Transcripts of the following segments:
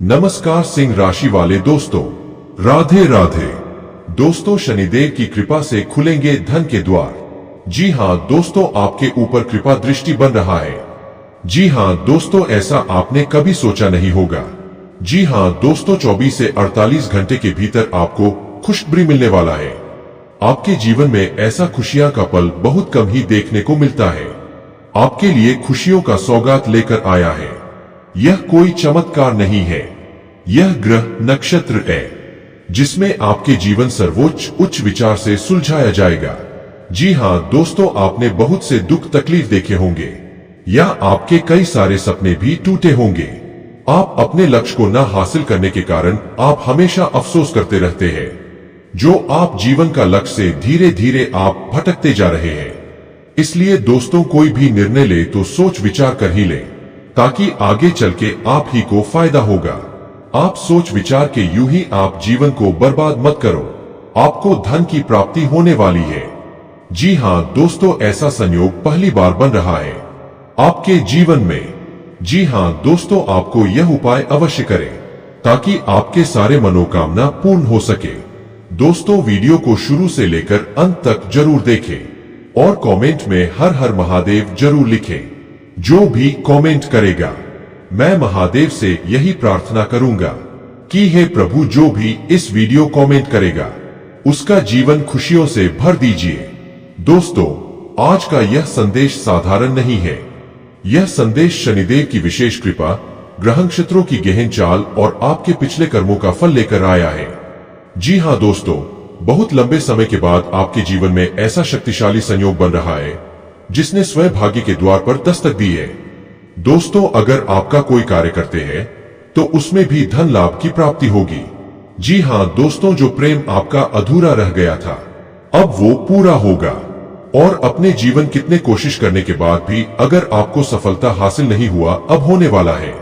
नमस्कार सिंह राशि वाले दोस्तों, राधे राधे। दोस्तों, शनिदेव की कृपा से खुलेंगे धन के द्वार। जी हां दोस्तों, आपके ऊपर कृपा दृष्टि बन रहा है। जी हां दोस्तों, ऐसा आपने कभी सोचा नहीं होगा। जी हां दोस्तों, 24 से 48 घंटे के भीतर आपको खुशखबरी मिलने वाला है। आपके जीवन में ऐसा खुशियां का पल बहुत कम ही देखने को मिलता है। आपके लिए खुशियों का सौगात लेकर आया है। यह कोई चमत्कार नहीं है, यह ग्रह नक्षत्र है जिसमें आपके जीवन सर्वोच्च उच्च विचार से सुलझाया जाएगा। जी हां दोस्तों, आपने बहुत से दुख तकलीफ देखे होंगे या आपके कई सारे सपने भी टूटे होंगे। आप अपने लक्ष्य को न हासिल करने के कारण आप हमेशा अफसोस करते रहते हैं। जो आप जीवन का लक्ष्य से धीरे धीरे आप भटकते जा रहे हैं। इसलिए दोस्तों, कोई भी निर्णय ले तो सोच विचार कर ही ले, ताकि आगे चल के आप ही को फायदा होगा। आप सोच विचार के यूं ही आप जीवन को बर्बाद मत करो। आपको धन की प्राप्ति होने वाली है। जी हां दोस्तों, ऐसा संयोग पहली बार बन रहा है आपके जीवन में। जी हां दोस्तों, आपको यह उपाय अवश्य करें ताकि आपके सारे मनोकामना पूर्ण हो सके। दोस्तों, वीडियो को शुरू से लेकर अंत तक जरूर देखें और कमेंट में हर हर महादेव जरूर लिखें। जो भी कमेंट करेगा, मैं महादेव से यही प्रार्थना करूंगा कि हे प्रभु, जो भी इस वीडियो कमेंट करेगा उसका जीवन खुशियों से भर दीजिए। दोस्तों, आज का यह संदेश साधारण नहीं है। यह संदेश शनिदेव की विशेष कृपा, ग्रह नक्षत्रों की गहन चाल और आपके पिछले कर्मों का फल लेकर आया है। जी हां दोस्तों, बहुत लंबे समय के बाद आपके जीवन में ऐसा शक्तिशाली संयोग बन रहा है जिसने स्वयं भाग्य के द्वार पर दस्तक दी है। दोस्तों, अगर आपका कोई कार्य करते हैं तो उसमें भी धन लाभ की प्राप्ति होगी। जी हां दोस्तों, जो प्रेम आपका अधूरा रह गया था अब वो पूरा होगा। और अपने जीवन कितने कोशिश करने के बाद भी अगर आपको सफलता हासिल नहीं हुआ, अब होने वाला है।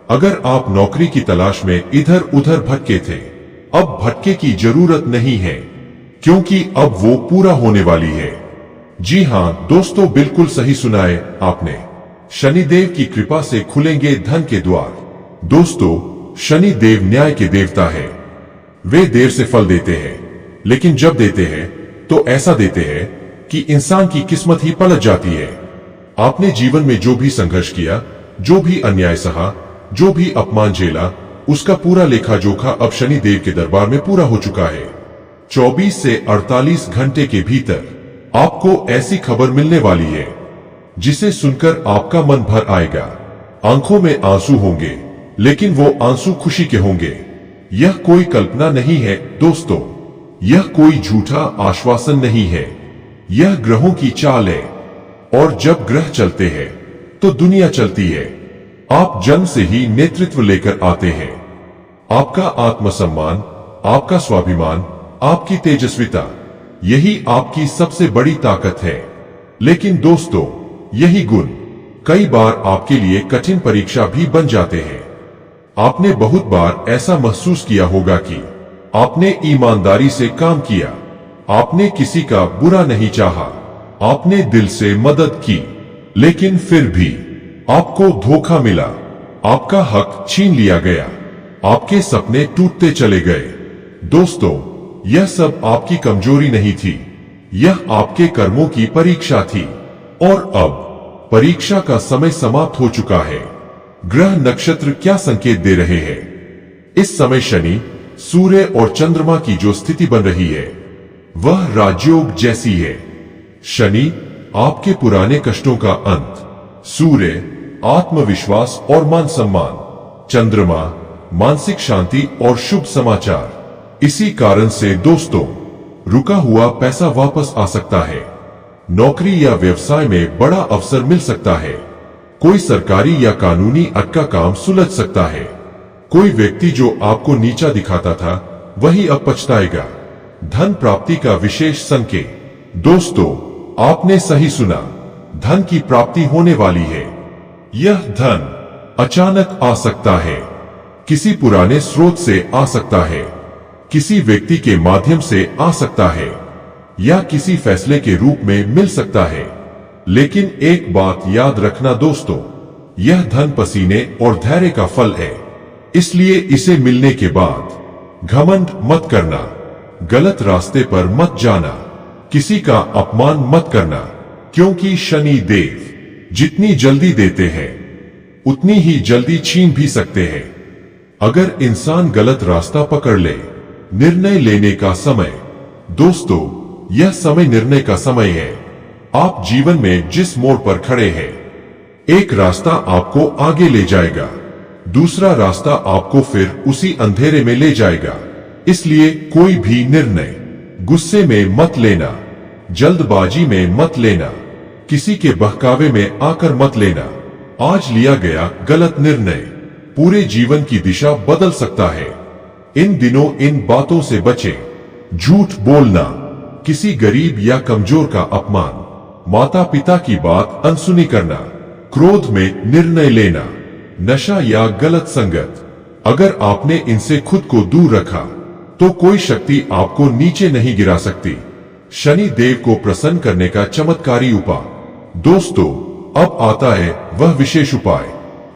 अगर आप नौकरी की तलाश में इधर उधर भटके थे, अब भटके की जरूरत नहीं है, क्योंकि अब वो पूरा होने वाली है। जी हां दोस्तों, बिल्कुल सही सुना है आपने। शनिदेव की कृपा से खुलेंगे धन के द्वार। दोस्तों, शनिदेव न्याय के देवता है। वे देर से फल देते हैं, लेकिन जब देते हैं तो ऐसा देते हैं कि इंसान की किस्मत ही पलट जाती है। आपने जीवन में जो भी संघर्ष किया, जो भी अन्याय सहा, जो भी अपमान झेला, उसका पूरा लेखा जोखा अब शनिदेव के दरबार में पूरा हो चुका है। 24 से 48 घंटे के भीतर आपको ऐसी खबर मिलने वाली है जिसे सुनकर आपका मन भर आएगा। आंखों में आंसू होंगे, लेकिन वो आंसू खुशी के होंगे। यह कोई कल्पना नहीं है दोस्तों, यह कोई झूठा आश्वासन नहीं है, यह ग्रहों की चाल है। और जब ग्रह चलते हैं तो दुनिया चलती है। आप जन्म से ही नेतृत्व लेकर आते हैं। आपका आत्मसम्मान, आपका स्वाभिमान, आपकी तेजस्विता, यही आपकी सबसे बड़ी ताकत है। लेकिन दोस्तों, यही गुण कई बार आपके लिए कठिन परीक्षा भी बन जाते हैं। आपने बहुत बार ऐसा महसूस किया होगा कि आपने ईमानदारी से काम किया, आपने किसी का बुरा नहीं चाहा, आपने दिल से मदद की, लेकिन फिर भी आपको धोखा मिला, आपका हक छीन लिया गया, आपके सपने टूटते चले गए। दोस्तों, यह सब आपकी कमजोरी नहीं थी, यह आपके कर्मों की परीक्षा थी। और अब परीक्षा का समय समाप्त हो चुका है। ग्रह नक्षत्र क्या संकेत दे रहे हैं? इस समय शनि, सूर्य और चंद्रमा की जो स्थिति बन रही है वह राजयोग जैसी है। शनि आपके पुराने कष्टों का अंत, सूर्य आत्मविश्वास और मान सम्मान, चंद्रमा मानसिक शांति और शुभ समाचार। इसी कारण से दोस्तों, रुका हुआ पैसा वापस आ सकता है। नौकरी या व्यवसाय में बड़ा अवसर मिल सकता है। कोई सरकारी या कानूनी अटका काम सुलझ सकता है। कोई व्यक्ति जो आपको नीचा दिखाता था वही अब पछताएगा। धन प्राप्ति का विशेष संकेत। दोस्तों, आपने सही सुना, धन की प्राप्ति होने वाली है। यह धन अचानक आ सकता है, किसी पुराने स्रोत से आ सकता है, किसी व्यक्ति के माध्यम से आ सकता है, या किसी फैसले के रूप में मिल सकता है। लेकिन एक बात याद रखना दोस्तों, यह धन पसीने और धैर्य का फल है। इसलिए इसे मिलने के बाद घमंड मत करना, गलत रास्ते पर मत जाना, किसी का अपमान मत करना, क्योंकि शनि देव जितनी जल्दी देते हैं उतनी ही जल्दी छीन भी सकते हैं। अगर इंसान गलत रास्ता पकड़ ले, निर्णय लेने का समय, दोस्तों यह समय निर्णय का समय है। आप जीवन में जिस मोड़ पर खड़े हैं, एक रास्ता आपको आगे ले जाएगा, दूसरा रास्ता आपको फिर उसी अंधेरे में ले जाएगा। इसलिए कोई भी निर्णय गुस्से में मत लेना, जल्दबाजी में मत लेना, किसी के बहकावे में आकर मत लेना। आज लिया गया गलत निर्णय पूरे जीवन की दिशा बदल सकता है। इन दिनों इन बातों से बचें। झूठ बोलना, किसी गरीब या कमजोर का अपमान, माता पिता की बात अनसुनी करना, क्रोध में निर्णय लेना, नशा या गलत संगत। अगर आपने इनसे खुद को दूर रखा तो कोई शक्ति आपको नीचे नहीं गिरा सकती। शनि देव को प्रसन्न करने का चमत्कारी उपाय। दोस्तों अब आता है वह विशेष उपाय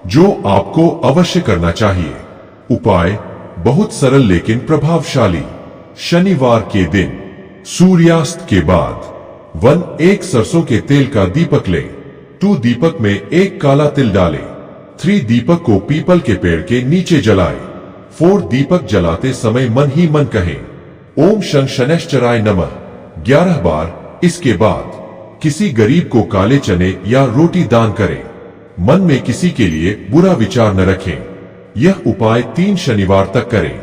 जो आपको अवश्य करना चाहिए। उपाय बहुत सरल लेकिन प्रभावशाली। शनिवार के दिन सूर्यास्त के बाद एक सरसों के तेल का दीपक ले। 2 दीपक में एक काला तिल डाले। 3 दीपक को पीपल के पेड़ के नीचे जलाए। 4 दीपक जलाते समय मन ही मन कहें ओम शं शनैश्चराय नमः 11 बार। इसके बाद किसी गरीब को काले चने या रोटी दान करें। मन में किसी के लिए बुरा विचार न रखें। यह उपाय 3 शनिवार तक करें।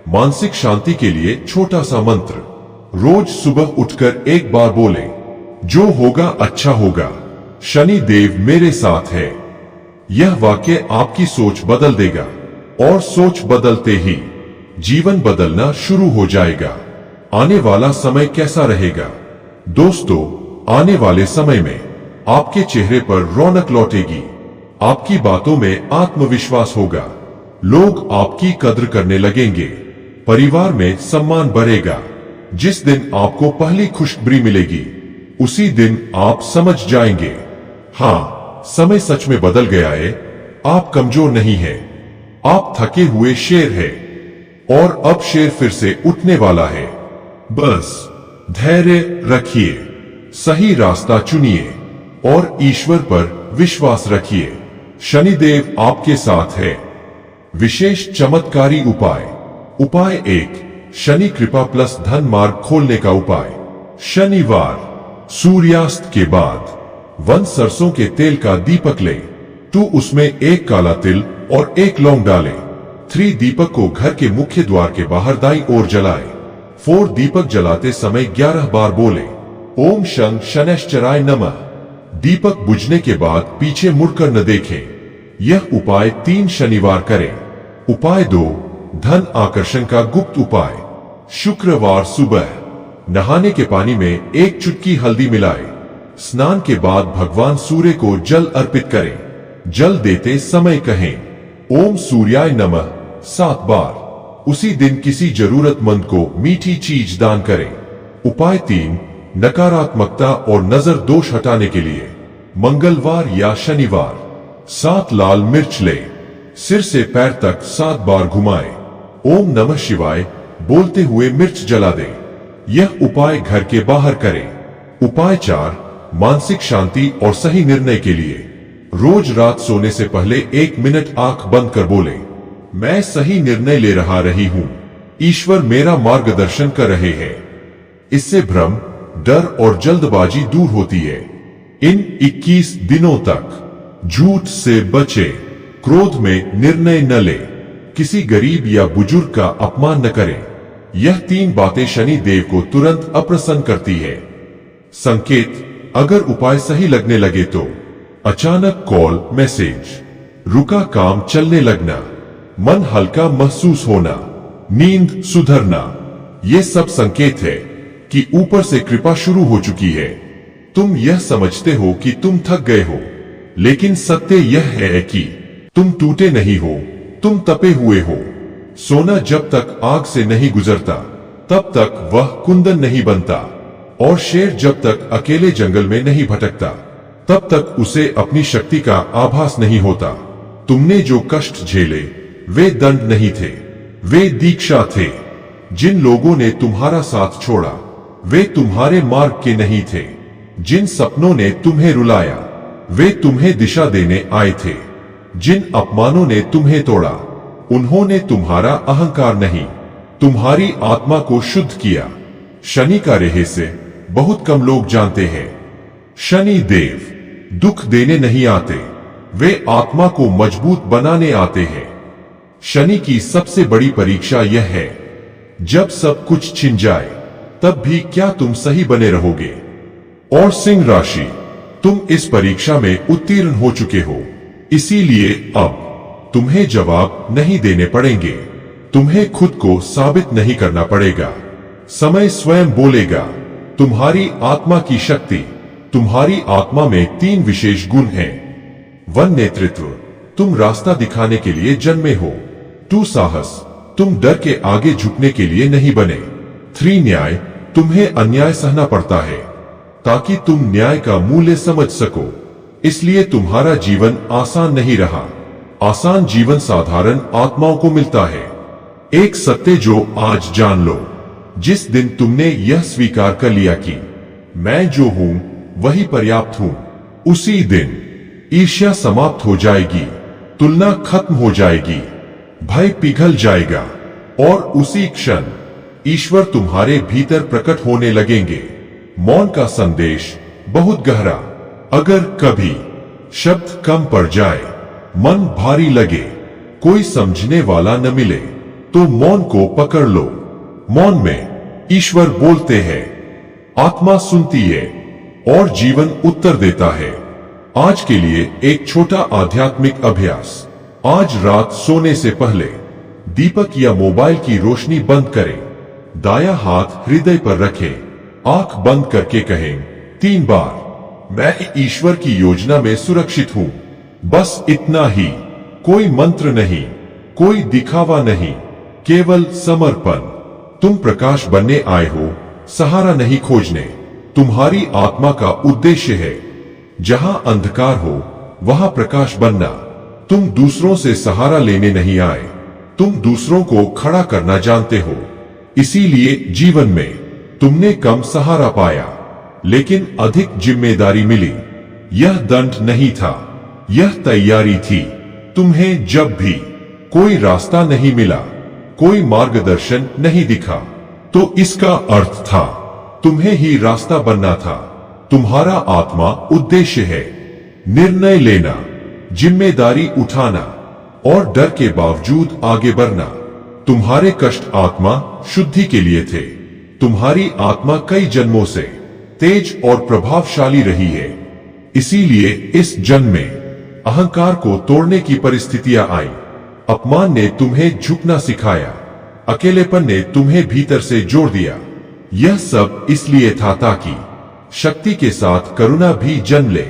मानसिक शांति के लिए छोटा सा मंत्र रोज सुबह उठकर एक बार बोले, जो होगा अच्छा होगा, शनि देव मेरे साथ है। यह वाक्य आपकी सोच बदल देगा और सोच बदलते ही जीवन बदलना शुरू हो जाएगा। आने वाला समय कैसा रहेगा? दोस्तों आने वाले समय में आपके चेहरे पर रौनक लौटेगी, आपकी बातों में आत्मविश्वास होगा, लोग आपकी कद्र करने लगेंगे, परिवार में सम्मान बढ़ेगा। जिस दिन आपको पहली खुशखबरी मिलेगी उसी दिन आप समझ जाएंगे, हाँ समय सच में बदल गया है। आप कमजोर नहीं हैं, आप थके हुए शेर हैं और अब शेर फिर से उठने वाला है। बस धैर्य रखिए, सही रास्ता चुनिए और ईश्वर पर विश्वास रखिए। शनिदेव आपके साथ है। विशेष चमत्कारी उपाय। उपाय 1 शनि कृपा प्लस धन मार्ग खोलने का उपाय। शनिवार सूर्यास्त के बाद 1 सरसों के तेल का दीपक ले। 2 उसमें एक काला तिल और एक लौंग डाले। 3 दीपक को घर के मुख्य द्वार के बाहर दाईं ओर जलाए। 4 दीपक जलाते समय 11 बार बोले ओम शं शनैश्चराय नमः। दीपक बुझने के बाद पीछे मुड़कर न देखें। यह उपाय 3 शनिवार करें। उपाय 2 धन आकर्षण का गुप्त उपाय। शुक्रवार सुबह नहाने के पानी में एक चुटकी हल्दी मिलाए। स्नान के बाद भगवान सूर्य को जल अर्पित करें। जल देते समय कहें ओम सूर्याय नमः 7 बार। उसी दिन किसी जरूरतमंद को मीठी चीज दान करें। उपाय 3 नकारात्मकता और नजर दोष हटाने के लिए मंगलवार या शनिवार 7 लाल मिर्च ले, सिर से पैर तक 7 बार घुमाए, ओम नमः शिवाय बोलते हुए मिर्च जला दे। यह उपाय घर के बाहर करें। उपाय 4 मानसिक शांति और सही निर्णय के लिए रोज रात सोने से पहले 1 मिनट आंख बंद कर बोले, मैं सही निर्णय ले रही हूं, ईश्वर मेरा मार्गदर्शन कर रहे हैं। इससे भ्रम, डर और जल्दबाजी दूर होती है। इन 21 दिनों तक झूठ से बचे, क्रोध में निर्णय न ले, किसी गरीब या बुजुर्ग का अपमान न करें। यह 3 बातें शनि देव को तुरंत अप्रसन्न करती है। संकेत, अगर उपाय सही लगने लगे तो अचानक कॉल मैसेज, रुका काम चलने लगना, मन हल्का महसूस होना, नींद सुधरना, ये सब संकेत है कि ऊपर से कृपा शुरू हो चुकी है। तुम यह समझते हो कि तुम थक गए हो, लेकिन सत्य यह है कि तुम टूटे नहीं हो, तुम तपे हुए हो। सोना जब तक आग से नहीं गुजरता तब तक वह कुंदन नहीं बनता, और शेर जब तक अकेले जंगल में नहीं भटकता तब तक उसे अपनी शक्ति का आभास नहीं होता। तुमने जो कष्ट झेले वे दंड नहीं थे, वे दीक्षा थे। जिन लोगों ने तुम्हारा साथ छोड़ा वे तुम्हारे मार्ग के नहीं थे। जिन सपनों ने तुम्हें रुलाया वे तुम्हें दिशा देने आए थे। जिन अपमानों ने तुम्हें तोड़ा उन्होंने तुम्हारा अहंकार नहीं, तुम्हारी आत्मा को शुद्ध किया। शनि का रहस्य बहुत कम लोग जानते हैं। शनि देव दुख देने नहीं आते, वे आत्मा को मजबूत बनाने आते हैं। शनि की सबसे बड़ी परीक्षा यह है, जब सब कुछ छिन जाए तब भी क्या तुम सही बने रहोगे? और सिंह राशि, तुम इस परीक्षा में उत्तीर्ण हो चुके हो, इसीलिए अब तुम्हें जवाब नहीं देने पड़ेंगे। तुम्हें खुद को साबित नहीं करना पड़ेगा, समय स्वयं बोलेगा। तुम्हारी आत्मा की शक्ति, तुम्हारी आत्मा में 3 विशेष गुण हैं। 1 नेतृत्व, तुम रास्ता दिखाने के लिए जन्मे हो। 2 साहस, तुम डर के आगे झुकने के लिए नहीं बने। 3 न्याय, तुम्हें अन्याय सहना पड़ता है ताकि तुम न्याय का मूल्य समझ सको। इसलिए तुम्हारा जीवन आसान नहीं रहा। आसान जीवन साधारण आत्माओं को मिलता है। एक सत्य जो आज जान लो, जिस दिन तुमने यह स्वीकार कर लिया कि मैं जो हूं वही पर्याप्त हूं, उसी दिन ईर्ष्या समाप्त हो जाएगी, तुलना खत्म हो जाएगी, भय पिघल जाएगा और उसी क्षण ईश्वर तुम्हारे भीतर प्रकट होने लगेंगे। मौन का संदेश बहुत गहरा। अगर कभी शब्द कम पड़ जाए, मन भारी लगे, कोई समझने वाला न मिले, तो मौन को पकड़ लो। मौन में ईश्वर बोलते हैं, आत्मा सुनती है और जीवन उत्तर देता है। आज के लिए एक छोटा आध्यात्मिक अभ्यास। आज रात सोने से पहले दीपक या मोबाइल की रोशनी बंद करें, दायां हाथ हृदय पर रखें, आंख बंद करके कहें 3 बार, मैं ईश्वर की योजना में सुरक्षित हूं। बस इतना ही, कोई मंत्र नहीं, कोई दिखावा नहीं, केवल समर्पण। तुम प्रकाश बनने आए हो, सहारा नहीं खोजने। तुम्हारी आत्मा का उद्देश्य है, जहां अंधकार हो वहां प्रकाश बनना। तुम दूसरों से सहारा लेने नहीं आए, तुम दूसरों को खड़ा करना जानते हो। इसीलिए जीवन में तुमने कम सहारा पाया, लेकिन अधिक जिम्मेदारी मिली। यह दंड नहीं था, यह तैयारी थी। तुम्हें जब भी कोई रास्ता नहीं मिला, कोई मार्गदर्शन नहीं दिखा, तो इसका अर्थ था तुम्हें ही रास्ता बनना था। तुम्हारा आत्मा उद्देश्य है, निर्णय लेना, जिम्मेदारी उठाना और डर के बावजूद आगे बढ़ना। तुम्हारे कष्ट आत्मा शुद्धि के लिए थे। तुम्हारी आत्मा कई जन्मों से तेज और प्रभावशाली रही है। इसीलिए इस जन्म में अहंकार को तोड़ने की परिस्थितियां आई। अपमान ने तुम्हें झुकना सिखाया, अकेलेपन ने तुम्हें भीतर से जोड़ दिया। यह सब इसलिए था ताकि शक्ति के साथ करुणा भी जन्म ले।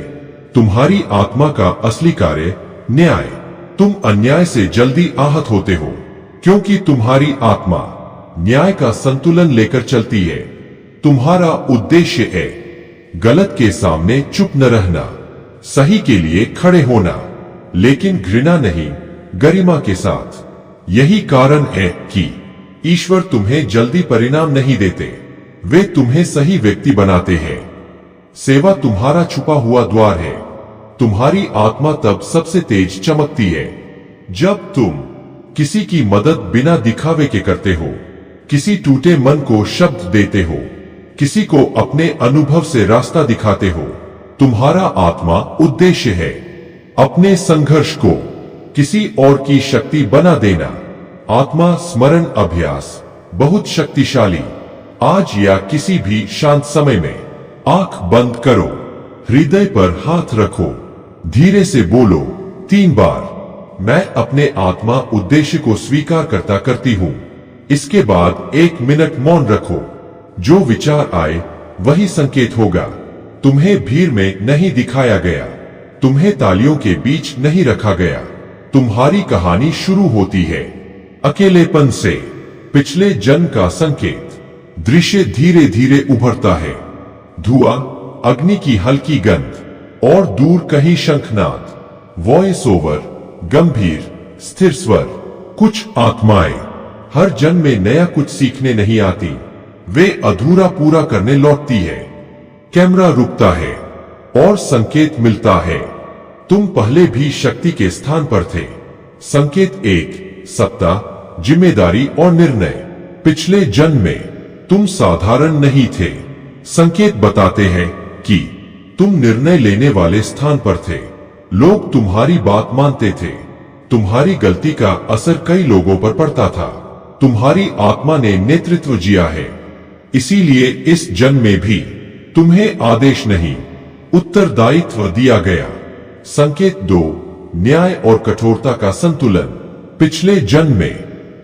तुम्हारी आत्मा का असली कार्य न्याय। तुम अन्याय से जल्दी आहत होते हो, क्योंकि तुम्हारी आत्मा न्याय का संतुलन लेकर चलती है। तुम्हारा उद्देश्य है गलत के सामने चुप न रहना, सही के लिए खड़े होना, लेकिन घृणा नहीं, गरिमा के साथ। यही कारण है कि ईश्वर तुम्हें जल्दी परिणाम नहीं देते, वे तुम्हें सही व्यक्ति बनाते हैं। सेवा तुम्हारा छुपा हुआ द्वार है। तुम्हारी आत्मा तब सबसे तेज चमकती है जब तुम किसी की मदद बिना दिखावे के करते हो, किसी टूटे मन को शब्द देते हो, किसी को अपने अनुभव से रास्ता दिखाते हो। तुम्हारा आत्मा उद्देश्य है अपने संघर्ष को किसी और की शक्ति बना देना। आत्मा स्मरण अभ्यास बहुत शक्तिशाली। आज या किसी भी शांत समय में आंख बंद करो, हृदय पर हाथ रखो, धीरे से बोलो 3 बार, मैं अपने आत्मा उद्देश्य को स्वीकार करती हूं। इसके बाद 1 मिनट मौन रखो। जो विचार आए वही संकेत होगा। तुम्हें भीड़ में नहीं दिखाया गया, तुम्हें तालियों के बीच नहीं रखा गया। तुम्हारी कहानी शुरू होती है अकेलेपन से, पिछले जन्म का संकेत। दृश्य धीरे धीरे उभरता है, धुआं, अग्नि की हल्की गंध और दूर कहीं शंखनाद। वॉइस ओवर, गंभीर स्थिर स्वर, कुछ आत्माएं हर जन्म में नया कुछ सीखने नहीं आती, वे अधूरा पूरा करने लौटती है। कैमरा रुकता है और संकेत मिलता है, तुम पहले भी शक्ति के स्थान पर थे। संकेत 1, सत्ता, जिम्मेदारी और निर्णय। पिछले जन्म में तुम साधारण नहीं थे। संकेत बताते हैं कि तुम निर्णय लेने वाले स्थान पर थे। लोग तुम्हारी बात मानते थे। तुम्हारी गलती का असर कई लोगों पर पड़ता था। तुम्हारी आत्मा ने नेतृत्व जिया है, इसीलिए इस जन्म में भी तुम्हें आदेश नहीं, उत्तरदायित्व दिया गया। संकेत 2, न्याय और कठोरता का संतुलन। पिछले जन्म में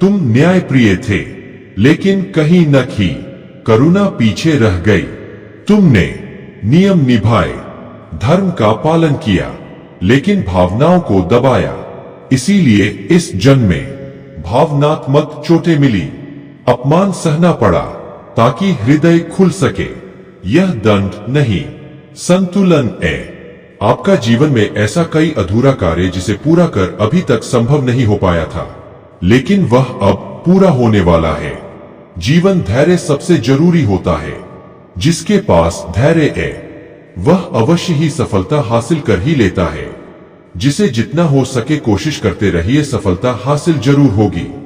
तुम न्यायप्रिय थे, लेकिन कहीं न कहीं करुणा पीछे रह गई। तुमने नियम निभाए, धर्म का पालन किया, लेकिन भावनाओं को दबाया। इसीलिए इस जन्म में भावनात्मक चोटें मिली, अपमान सहना पड़ा ताकि हृदय खुल सके। यह दंड नहीं, संतुलन है। आपका जीवन में ऐसा कई अधूरा कार्य जिसे पूरा कर अभी तक संभव नहीं हो पाया था, लेकिन वह अब पूरा होने वाला है। जीवन धैर्य सबसे जरूरी होता है। जिसके पास धैर्य है वह अवश्य ही सफलता हासिल कर ही लेता है। जिसे जितना हो सके कोशिश करते रहिए, सफलता हासिल जरूर होगी।